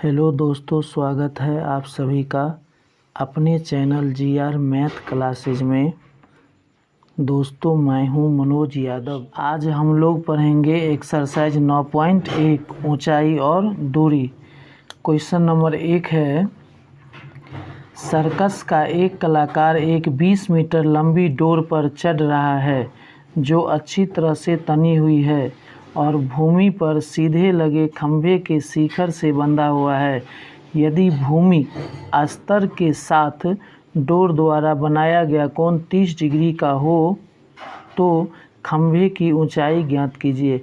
Hello दोस्तों, स्वागत है आप सभी का अपने चैनल जीआर मैथ क्लासेज में। दोस्तों, मैं हूं मनोज यादव। आज हम लोग पढ़ेंगे एक्सरसाइज 9.1 ऊंचाई और दूरी। क्वेश्चन नंबर 1 है, सर्कस का एक कलाकार एक 20 मीटर लंबी डोर पर चढ़ रहा है जो अच्छी तरह से तनी हुई है और भूमि पर सीधे लगे खंभे के शिखर से बंधा हुआ है। यदि भूमि स्तर के साथ डोर द्वारा बनाया गया कोण 30 डिग्री का हो तो खंभे की ऊंचाई ज्ञात कीजिए।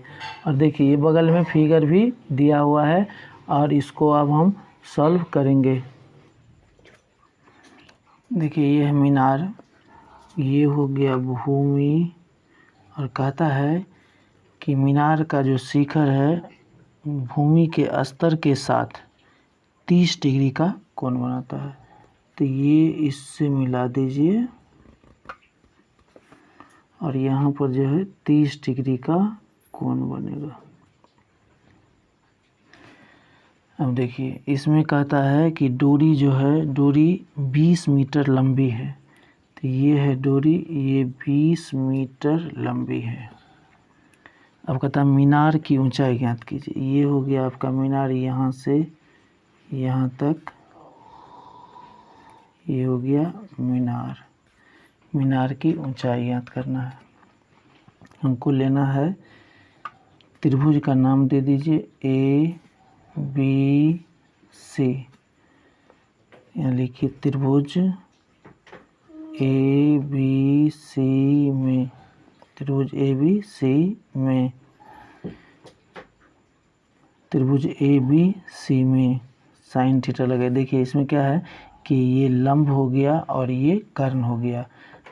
और देखिए, ये बगल में फिगर भी दिया हुआ है और इसको अब हम सॉल्व करेंगे। देखिए, ये है मीनार, ये हो गया भूमि, और कहता है कि मीनार का जो शिखर है भूमि के स्तर के साथ 30 डिग्री का कोण बनाता है। तो ये इससे मिला दीजिए और यहाँ पर जो है 30 डिग्री का कोण बनेगा। अब देखिए, इसमें कहता है कि डोरी जो है, डोरी 20 मीटर लंबी है। तो ये है डोरी, ये 20 मीटर लंबी है। अब कहता है मीनार की ऊंचाई ज्ञात कीजिए। ये हो गया आपका मीनार, यहाँ से यहाँ तक, ये हो गया मीनार। मीनार की ऊंचाई ज्ञात करना है। हमको लेना है, त्रिभुज का नाम दे दीजिए ABC। यहाँ लिखिए त्रिभुज ABC में, त्रिभुज ABC में, त्रिभुज ABC में साइन थीटा लगे। देखिए, इसमें क्या है कि ये लंब हो गया और ये कर्ण हो गया,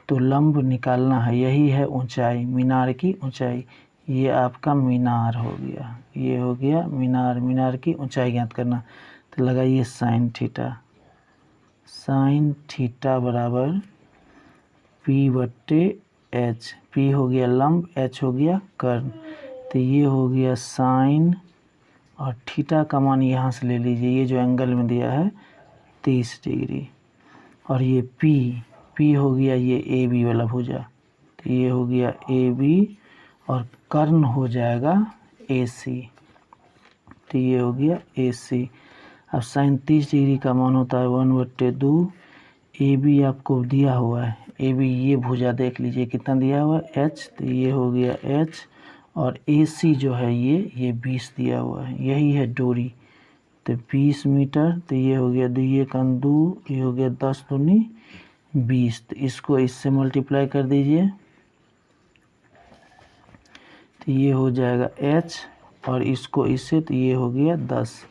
तो लंब निकालना है। यही है ऊंचाई, मीनार की ऊंचाई। ये आपका मीनार हो गया, ये हो गया मीनार। मीनार की ऊंचाई ज्ञात करना, तो लगाइए साइन थीटा। साइन थीटा बराबर P/H। P हो गया लंब, H हो गया कर्ण। तो ये हो गया साइन, और थीटा का मान यहाँ से ले लीजिए, ये जो एंगल में दिया है 30 डिग्री। और ये P हो गया ये AB वाला भुजा, तो ये हो गया AB, और कर्ण हो जाएगा AC, तो ये हो गया AC। अब साइन 30 डिग्री का मान होता है 1/2। AB आपको दिया हुआ है, AB ये भुजा देख लीजिए कितना दिया हुआ है, H, तो ये हो गया H, और AC जो है ये 20 दिया हुआ है। यही है डोरी, तो 20 मीटर, तो ये हो गया 2 ये हो गया 10 दूनी 20। तो इसको इससे मल्टीप्लाई कर दीजिए, तो ये हो जाएगा H, और इसको इससे, तो ये हो गया 10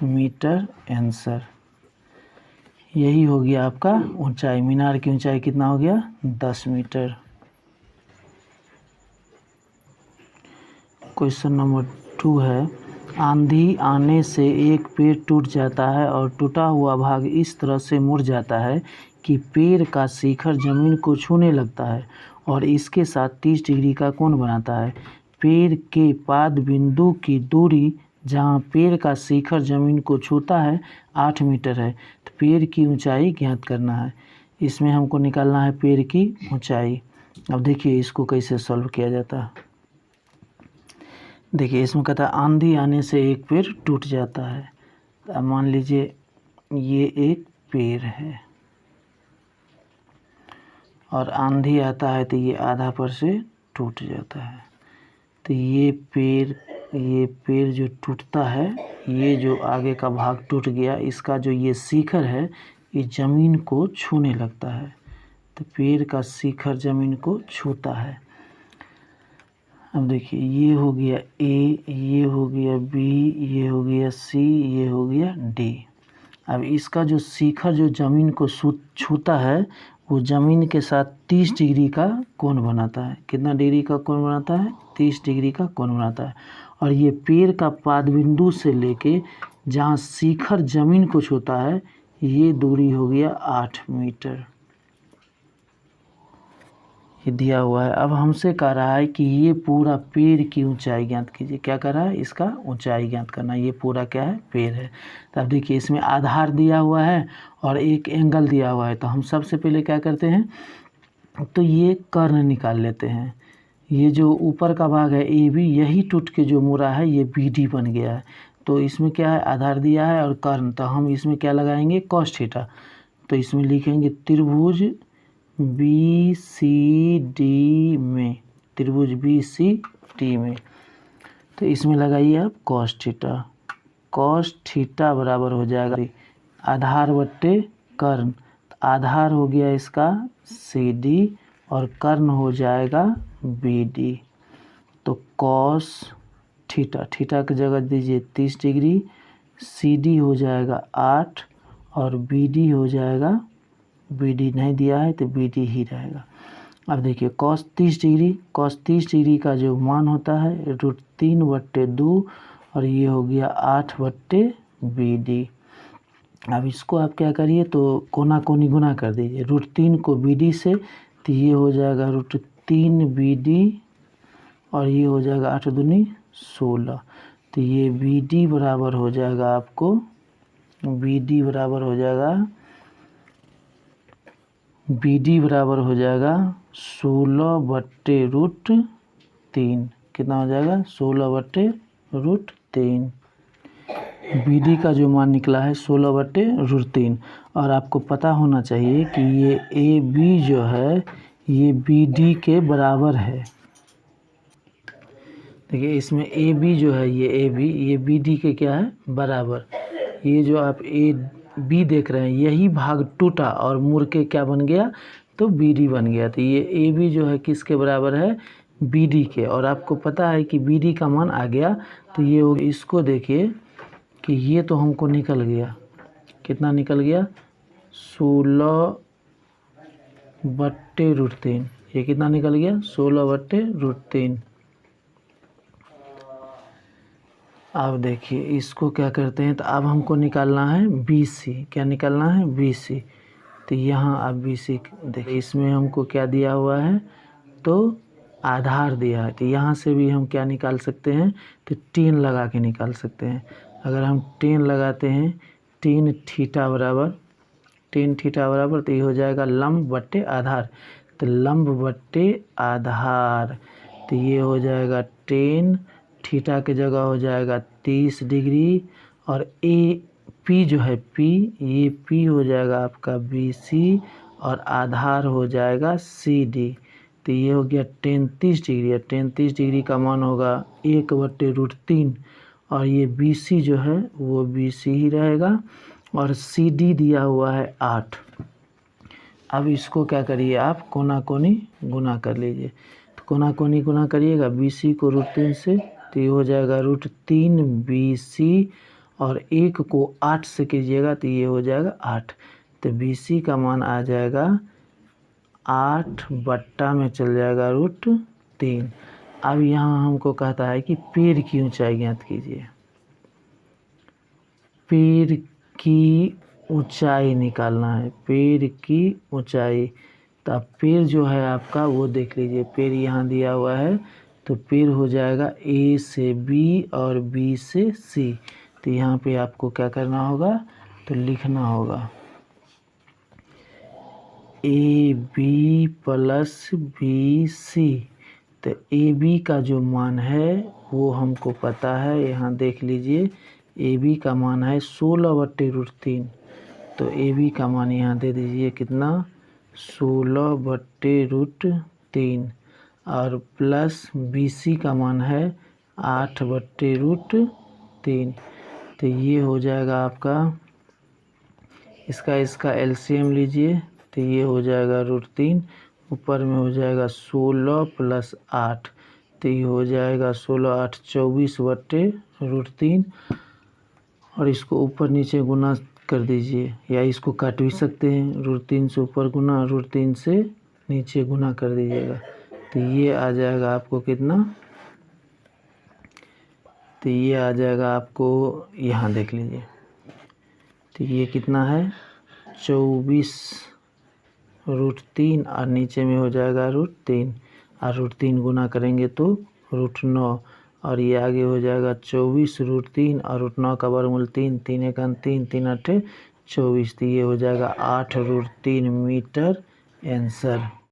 मीटर आंसर। यही हो गया आपका ऊंचाई। मीनार की ऊंचाई कितना हो गया, 10 मीटर। क्वेश्चन नंबर 2 है, आंधी आने से एक पेड़ टूट जाता है और टूटा हुआ भाग इस तरह से मुड़ जाता है कि पेड़ का शिखर जमीन को छूने लगता है और इसके साथ 30 डिग्री का कोण बनाता है। पेड़ के पाद बिंदु की दूरी जहाँ पेड़ का शिखर जमीन को छूता है 8 मीटर है। तो पेड़ की ऊंचाई ज्ञात करना है। इसमें हमको निकालना है पेड़ की ऊंचाई। अब देखिए इसको कैसे सॉल्व किया जाता है। देखिए, इसमें कहता है आंधी आने से एक पेड़ टूट जाता है। अब मान लीजिए ये एक पेड़ है और आंधी आता है तो ये आधा पर से टूट जाता है। तो ये पेड़ जो टूटता है, ये जो आगे का भाग टूट गया, इसका जो ये शिखर है ये ज़मीन को छूने लगता है। तो पेड़ का शिखर ज़मीन को छूता है। अब देखिए, ये हो गया A, ये हो गया B, ये हो गया C, ये हो गया D। अब इसका जो शिखर जो ज़मीन को छूता है वो ज़मीन के साथ 30 डिग्री का कोण बनाता है। कितना डिग्री का कोण बनाता है, 30 डिग्री का कोण बनाता है। और ये पेड़ का पाद बिंदु से लेके जहाँ शिखर ज़मीन को छूता है ये दूरी हो गया 8 मीटर। ये दिया हुआ है। अब हमसे कह रहा है कि ये पूरा पेड़ की ऊंचाई ज्ञात कीजिए। क्या कर रहा है? इसका ऊंचाई ज्ञात करना। ये पूरा क्या है? पेड़ है। तो अब देखिए इसमें आधार दिया हुआ है और एक एंगल दिया हुआ है। तो हम सबसे पहले क्या करते हैं, तो ये कर्ण निकाल लेते हैं। ये जो ऊपर का भाग है ए बी, यही टूट के जो मुड़ा है ये बी डी बन गया है। तो इसमें क्या है? आधार दिया है और कर्ण। तो हम इसमें क्या लगाएंगे? Cos theta. तो इसमें लिखेंगे त्रिभुज बी सी डी में, त्रिभुज बी सी डी में। तो इसमें लगाइए आप कॉस थीटा। कॉस थीटा बराबर हो जाएगा आधार बट्टे कर्ण। आधार हो गया इसका सी डी और कर्ण हो जाएगा बी डी। तो कॉस थीटा, थीटा की जगह दीजिए 30 डिग्री, सी डी हो जाएगा 8 और बी डी हो जाएगा, बी डी नहीं दिया है तो बी डी ही रहेगा। अब देखिए कॉस 30 डिग्री, कॉस 30 डिग्री का जो मान होता है √3/2 और ये हो गया 8/बी डी। अब इसको आप क्या करिए, तो कोना कोनी गुना कर दीजिए। √3 को बी डी से, तो ये हो जाएगा √3 बी डी और ये हो जाएगा 8 दूनी 16। तो ये बी डी बराबर हो जाएगा आपको, बी डी बराबर हो जाएगा, बी डी बराबर हो जाएगा 16/√3। कितना हो जाएगा? 16/√3। बी डी का जो मान निकला है 16/√3। और आपको पता होना चाहिए कि ये ए बी जो है ये बी डी के बराबर है। देखिए इसमें ए बी जो है, ये बी डी के क्या है? बराबर। ये जो आप ए बी देख रहे हैं यही भाग टूटा और मुड़ के क्या बन गया? तो बी डी बन गया। तो ये ए बी जो है किसके बराबर है? बी डी के। और आपको पता है कि बी डी का मान आ गया। तो ये इसको देखिए कि ये तो हमको निकल गया, कितना निकल गया? 16/√3। ये कितना निकल गया? 16/√3। अब देखिए इसको क्या करते हैं, तो अब हमको निकालना है बी सी। क्या निकालना है? B C. तो यहाँ अब बी सी देखिए इसमें हमको क्या दिया हुआ है? तो आधार दिया है। तो यहाँ से भी हम क्या निकाल सकते हैं? तो 10 लगा के निकाल सकते हैं। अगर हम 10 लगाते हैं, 10 थीटा बराबर, 10 थीटा बराबर, तो ये हो जाएगा लंब बट्टे आधार। तो लंब बट्टे आधार, तो ये हो जाएगा 10 थीटा की जगह हो जाएगा 30 डिग्री और ए पी जो है पी, ये पी हो जाएगा आपका बी सी और आधार हो जाएगा सी डी। तो ये हो गया 30 डिग्री। 30 डिग्री का मान होगा 1/√3 और ये बी सी जो है वो बी सी ही रहेगा और सी डी दिया हुआ है 8। अब इसको क्या करिए आप? कोना कोनी गुना कर लीजिए। तो कोना कोनी गुना करिएगा बी सी को √3 से, तो ये हो जाएगा √3 बी सी और 1 को 8 से कीजिएगा तो ये हो जाएगा 8। तो बी सी का मान आ जाएगा 8 बट्टा में चल जाएगा √3। अब यहाँ हमको कहता है कि पेड़ की ऊंचाई ज्ञात कीजिए। पेड़ की ऊंचाई निकालना है, पेड़ की ऊंचाई। तो अब पेड़ जो है आपका वो देख लीजिए, पेड़ यहाँ दिया हुआ है। तो पेड़ हो जाएगा ए से बी और बी से सी। तो यहाँ पे आपको क्या करना होगा? तो लिखना होगा A B plus B C. तो ए बी का जो मान है वो हमको पता है, यहाँ देख लीजिए ए बी का मान है 16/√3। तो ए बी का मान यहाँ दे दीजिए कितना? 16/√3 और प्लस बी सी का मान है 8/√3। तो ये हो जाएगा आपका, इसका एलसीएम लीजिए तो ये हो जाएगा √3, ऊपर में हो जाएगा 16 + 8, तो ये हो जाएगा 16 8 24/√3 और इसको ऊपर नीचे गुना कर दीजिए या इसको काट भी सकते हैं। √3 से ऊपर गुना, √3 से नीचे गुना कर दीजिएगा तो ये आ जाएगा आपको कितना? तो ये आ जाएगा आपको, यहाँ देख लीजिए तो ये कितना है 24 √3 और नीचे में हो जाएगा √3 और √3 गुना करेंगे तो √9 और ये आगे हो जाएगा 24 √3 और √9 का वर्गमूल 3, 3 एकम 3, 3 अट्ठे 24, तो ये हो जाएगा 8 √3 मीटर आंसर।